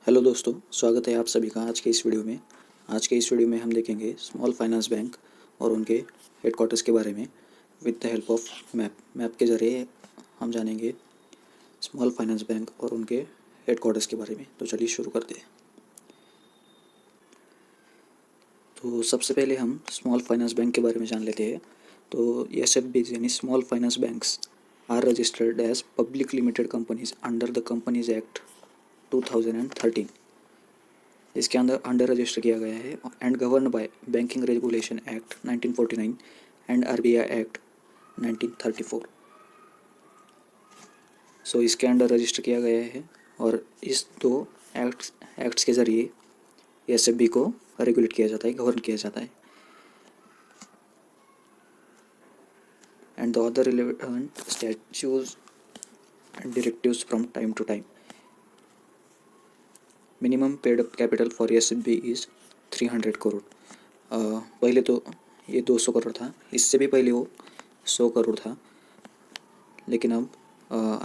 Hello दोस्तों, स्वागत है आप सभी का आज के इस वीडियो में। आज के इस वीडियो में हम देखेंगे स्मॉल फाइनेंस बैंक और उनके हेडक्वार्टर्स के बारे में with the help of map के ज़रिए हम जानेंगे स्मॉल फाइनेंस बैंक और उनके हेडक्वार्टर्स के बारे में। तो चलिए शुरू करते हैं। तो सबसे पहले हम स्मॉल फाइनेंस बैंक के बारे में जान लेते हैं। तो SFB यानी small finance banks are registered as public limited companies under the companies act 2013। इसके अंडर रजिस्टर किया गया है and govern by banking regulation act 1949 and RBI act 1934। So इसके अंडर रजिस्टर किया गया है और इस दो एक्ट्स के ज़रिए SFB को रेगुलेट किया जाता है, गवर्न किया जाता है। And the other relevant statutes and directives from time to time. Minimum paid up capital for SFB is 300 crore. पहले तो ये 200 करोड़ था, इससे भी पहले वो 100 करोड़ था, लेकिन अब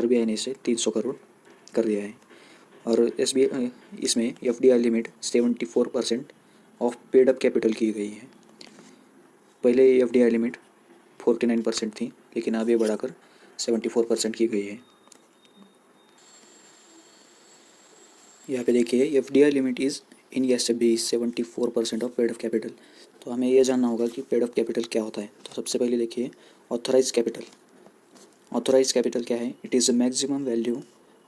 RBI ने इसे 300 करोड़ कर दिया है। और SBI इसमें FDI limit 74% of paid up capital की गई है। पहले FDI लिमिट 49% थी, लेकिन अब ये बढ़ाकर 74% की गई है। यहाँ पे देखिए FDI limit is in SFB 74% of paid up capital. तो हमें यह जानना होगा कि पेड अप कैपिटल क्या होता है। तो सबसे पहले देखिए ऑथराइज कैपिटल। ऑथराइज कैपिटल क्या है? It is the maximum value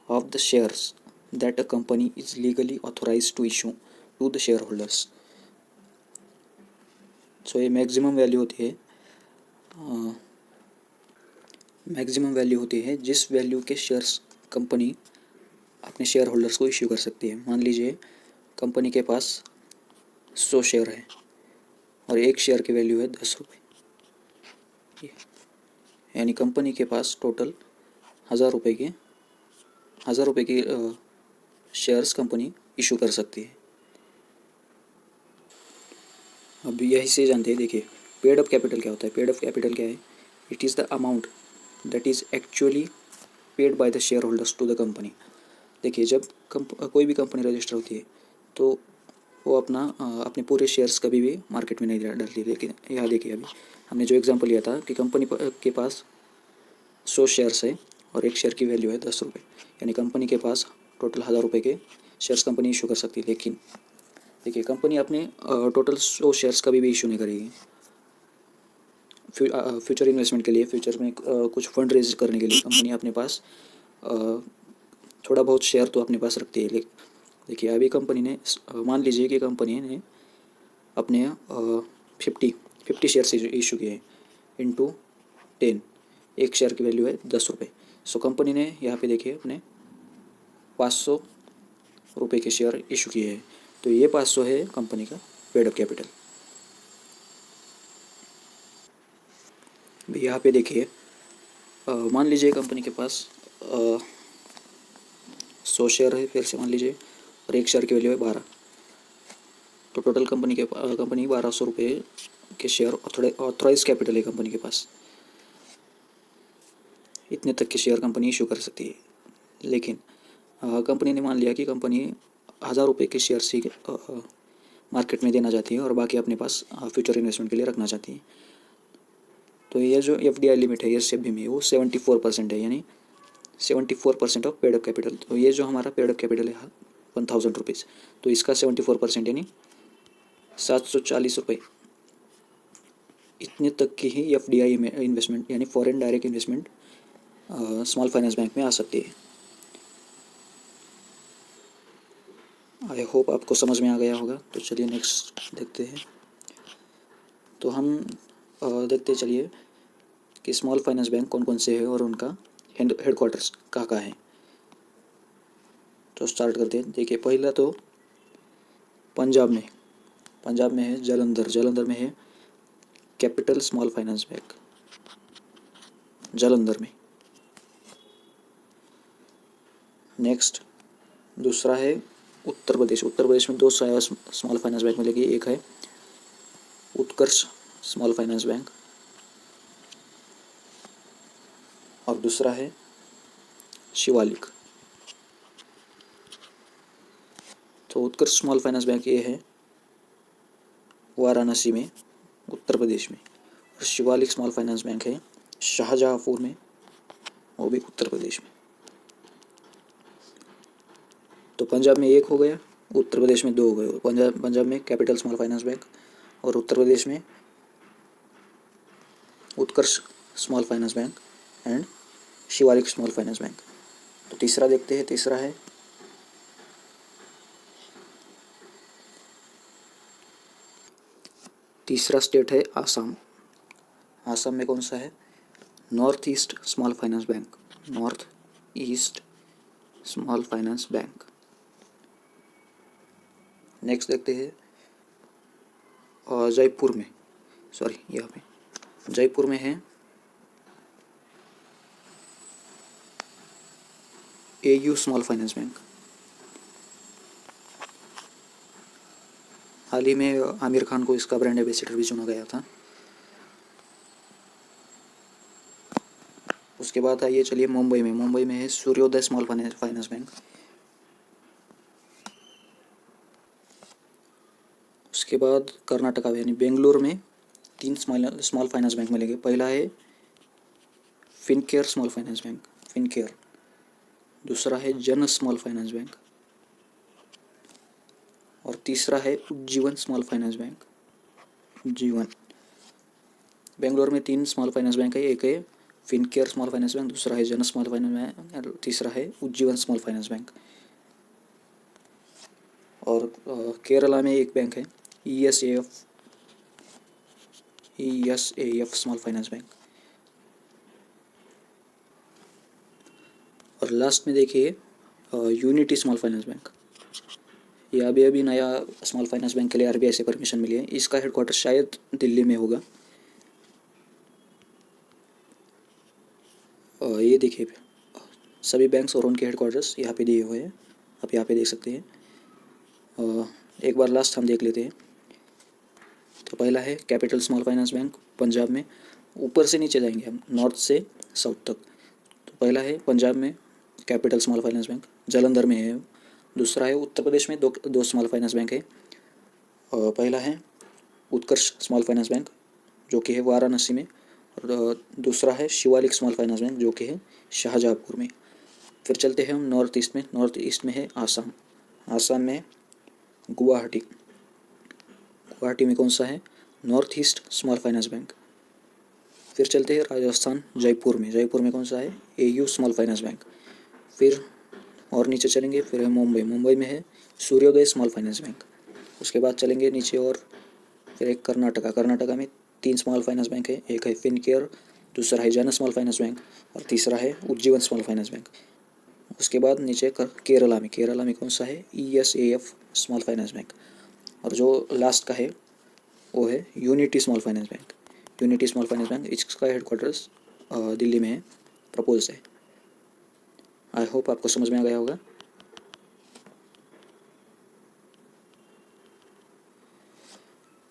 of the shares that a company is legally authorise to issue to the share holders. सो ये मैक्सिमम वैल्यू होती है, जिस वैल्यू के शेयर्स कंपनी अपने शेयर होल्डर्स को इश्यू कर सकती है। मान लीजिए कंपनी के पास 100 शेयर है और एक शेयर की वैल्यू है 10 रुपये, यानी कंपनी के पास टोटल 1000 रुपये की शेयर्स कंपनी इशू कर सकती है। अब यही से जानते हैं। देखिए पेड अप कैपिटल क्या होता है। पेड अप कैपिटल क्या है? It is the amount that is actually paid by the share holders to the company. देखिए जब कोई भी कंपनी रजिस्टर होती है तो वो अपने पूरे शेयर्स कभी भी मार्केट में नहीं डालती। लेकिन यहाँ देखिए अभी हमने जो एग्जांपल लिया था कि कंपनी के पास 100 शेयर्स है और एक शेयर की वैल्यू है 10 रुपये, यानी कंपनी के पास टोटल 1000 रुपये के शेयर्स कंपनी इशू कर सकती है। लेकिन देखिए कंपनी अपने टोटल 100 शेयर्स कभी भी इशू नहीं करेगी। फ्यूचर इन्वेस्टमेंट के लिए, फ्यूचर में कुछ फंड रेज करने के लिए कंपनी अपने पास थोड़ा बहुत शेयर तो अपने पास रखती है। देखिए अभी कंपनी ने मान लीजिए कि कंपनी ने अपने 50 शेयर्स इशू किए हैं इंटू 10, एक शेयर की वैल्यू है 10 रुपये। सो कंपनी ने यहाँ पे देखिए अपने 500 रुपये के शेयर इशू किए हैं। तो ये 500 है कंपनी का पेड अप कैपिटल। यहाँ पे देखिए मान लीजिए कंपनी के पास 100 शेयर है, फिर से मान लीजिए, और एक शेयर की वैल्यू है 12। तो टोटल कंपनी 1200 रुपये के शेयर ऑथराइज कैपिटल है कंपनी के पास। इतने तक के शेयर कंपनी इशू कर सकती है। लेकिन कंपनी ने मान लिया कि कंपनी 1000 रुपये के शेयर ही मार्केट में देना चाहती है और बाकी अपने पास फ्यूचर इन्वेस्टमेंट के लिए रखना चाहती है। तो ये जो FDI लिमिट है SFB में वो 74% है, यानी 74% ऑफ पेड अप कैपिटल। तो ये जो हमारा पेड अप कैपिटल है 1000 रुपीज़, तो इसका 74% यानी 740 रुपये, इतने तक की ही FDI इन्वेस्टमेंट यानी foreign direct investment small finance bank में आ सकती है। आई होप आपको समझ में आ गया होगा। तो चलिए नेक्स्ट देखते हैं। तो हम देखते चलिए कि स्मॉल फाइनेंस बैंक कौन कौन से है और उनका हेडक्वार्टर्स कहाँ है। तो स्टार्ट करते हैं। देखिए पहला तो पंजाब में है जलंधर में है capital small finance bank, Jalandhar में। नेक्स्ट दूसरा है उत्तर प्रदेश में 2 स्मॉल फाइनेंस बैंक मिलेगी। एक है उत्कर्ष स्मॉल फाइनेंस बैंक और दूसरा है शिवालिक। तो उत्कर्ष स्मॉल फाइनेंस बैंक ये है वाराणसी में, उत्तर प्रदेश में। और शिवालिक स्मॉल फाइनेंस बैंक है शाहजहाँपुर में, वो भी उत्तर प्रदेश में। तो पंजाब में एक हो गया, उत्तर प्रदेश में 2 हो गए। पंजाब में कैपिटल स्मॉल फाइनेंस बैंक और उत्तर प्रदेश में Utkarsh small finance bank and Shivalik small finance bank. तो तीसरा देखते हैं, तीसरा है तीसरा स्टेट है आसाम। आसाम में कौन सा है? North east small finance bank, north east small finance bank. Next देखते हैं जयपुर में, सॉरी यहाँ पे जयपुर में है AU स्मॉल फाइनेंस बैंक। हाल ही में आमिर खान को इसका ब्रांड एम्बेसडर भी चुना गया था। उसके बाद आइए चलिए मुंबई में है सूर्योदय स्मॉल फाइनेंस बैंक। उसके बाद कर्नाटका में यानी बेंगलुरु में 3 स्मॉल फाइनेंस बैंक मिलेंगे। पहला है Fincare small finance bank, Fincare. दूसरा है जन स्मॉल फाइनेंस बैंक और तीसरा है Ujjivan small finance bank, Ujjivan. Bangalore में 3 स्मॉल फाइनेंस बैंक है, एक है फिनकेयर स्मॉल फाइनेंस बैंक, दूसरा है जन स्मॉल फाइनेंस बैंक और तीसरा है उज्जीवन स्मॉल फाइनेंस बैंक। और केरला में एक बैंक है ESAF स्मॉल फाइनेंस बैंक। और लास्ट में देखिए यूनिटी स्मॉल फाइनेंस बैंक। ये अभी नया स्मॉल फाइनेंस बैंक के लिए RBI से परमिशन मिली है। इसका हेडक्वार्टर शायद दिल्ली में होगा। ये देखिए सभी बैंक्स और उनके हेडक्वार्टर्स यहाँ पे दिए हुए हैं, आप यहाँ पे देख सकते हैं। एक बार लास्ट हम देख लेते हैं। तो पहला है capital small finance bank Punjab में। ऊपर से नीचे जाएंगे हम, नॉर्थ से साउथ तक। तो पहला है पंजाब में capital small finance bank, Jalandhar में है। दूसरा है उत्तर प्रदेश में दो स्मॉल फाइनेंस बैंक है। पहला है उत्कर्ष स्मॉल फाइनेंस बैंक जो कि है वाराणसी में, और दूसरा है शिवालिक स्मॉल फाइनेंस बैंक जो कि है शाहजहाँपुर में। फिर चलते हैं हम नॉर्थ ईस्ट में है आसाम। आसाम में गुवाहाटी में कौन सा है? North east small finance bank. फिर चलते हैं राजस्थान, जयपुर में कौन सा है? AU small finance bank. फिर और नीचे चलेंगे, फिर है मुंबई में है सूर्योदय स्मॉल फाइनेंस बैंक। उसके बाद चलेंगे नीचे और फिर एक कर्नाटका में 3 स्मॉल फाइनेंस बैंक है, एक है फिनकेयर, दूसरा है जन स्मॉल फाइनेंस बैंक और तीसरा है उज्जीवन स्मॉल फाइनेंस बैंक। उसके बाद नीचे केरला में कौन सा है? ESAF small finance bank. और जो लास्ट का है वो है यूनिटी स्मॉल फाइनेंस बैंक। इसका हेडक्वार्टर्स दिल्ली में है, प्रपोज है। आई होप आपको समझ में आ गया होगा।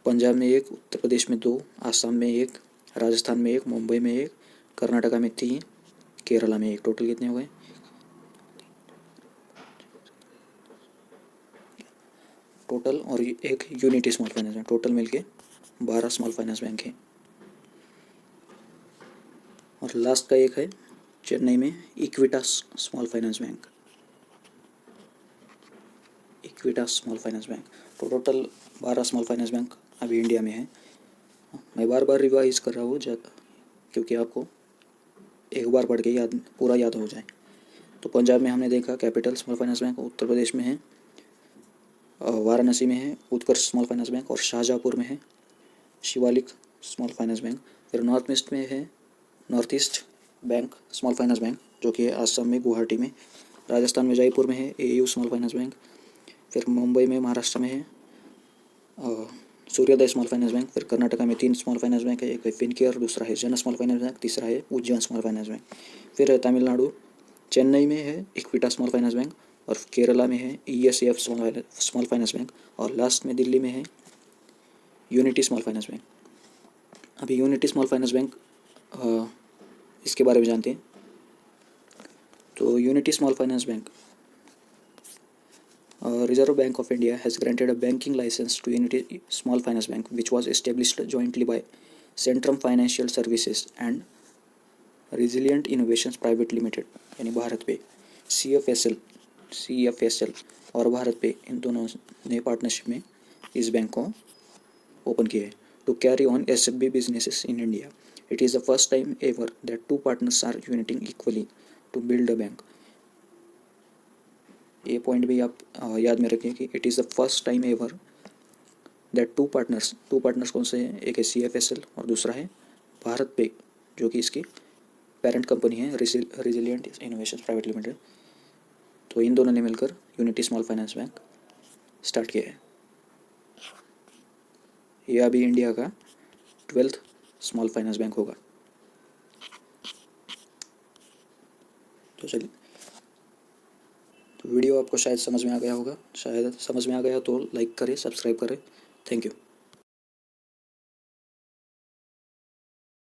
पंजाब में 1, उत्तर प्रदेश में 2, आसाम में 1, राजस्थान में 1, मुंबई में 1, कर्नाटका में 3, केरला में 1। टोटल कितने हो गए? टोटल और एक unity small finance bank, total मिलके 12 स्मॉल फाइनेंस बैंक है। और लास्ट का एक है चेन्नई में इक्विटास स्मॉल फाइनेंस बैंक, तो टोटल 12 स्मॉल फाइनेंस बैंक अभी इंडिया में है। मैं बार रिवाइज कर रहा हूँ क्योंकि आपको एक बार पढ़ के पूरा याद हो जाए। तो पंजाब में हमने देखा कैपिटल स्मॉल फाइनेंस बैंक, उत्तर प्रदेश में है वाराणसी में है उत्कर्ष स्मॉल फाइनेंस बैंक और शाहजहाँपुर में है शिवालिक स्मॉल फाइनेंस बैंक। फिर north east bank small finance bank जो कि आसाम में गुवाहाटी में, राजस्थान में जयपुर में है AU स्मॉल फाइनेंस बैंक। फिर मुंबई में महाराष्ट्र में है सूर्योदय स्मॉल फाइनेंस बैंक। फिर कर्नाटका में 3 स्मॉल फाइनेंस बैंक है, एक है फिनकेयर, दूसरा है जन स्मॉल फाइनेंस बैंक, तीसरा है उज्जीवन स्मॉल फाइनेंस बैंक। फिर है तमिलनाडु, चेन्नई में है इक्विटा स्मॉल फाइनेंस बैंक और केरला में है ESAF स्मॉल फाइनेंस बैंक और लास्ट में दिल्ली में है यूनिटी स्मॉल फाइनेंस बैंक। अभी यूनिटी स्मॉल फाइनेंस बैंक इसके बारे में जानते हैं। तो unity small finance bank Reserve Bank of India has granted a banking license to Unity Small Finance Bank, which was established jointly by Centrum Financial Services and Resilient Innovations Private Limited यानी भारत पे CFSL और भारत पे इन दोनों ने partnership में इस bank को open किया है to carry on SFB businesses in India. It is the first time ever that two partners are uniting equally to build a bank. ये पॉइंट भी आप याद में रखें कि it is the first time ever that two partners कौन से हैं, एक है CFSL और दूसरा है भारत पे जो कि इसकी पेरेंट कंपनी है रिजिलियंट इनोवेशंस प्राइवेट लिमिटेड. तो इन दोनों ने मिलकर unity small finance bank start किया है. ये अभी इंडिया का 12th स्मॉल फाइनेंस बैंक होगा. तो चलिए, तो वीडियो आपको शायद समझ में आ गया होगा. शायद समझ में आ गया तो लाइक करें, सब्सक्राइब करें. Thank you.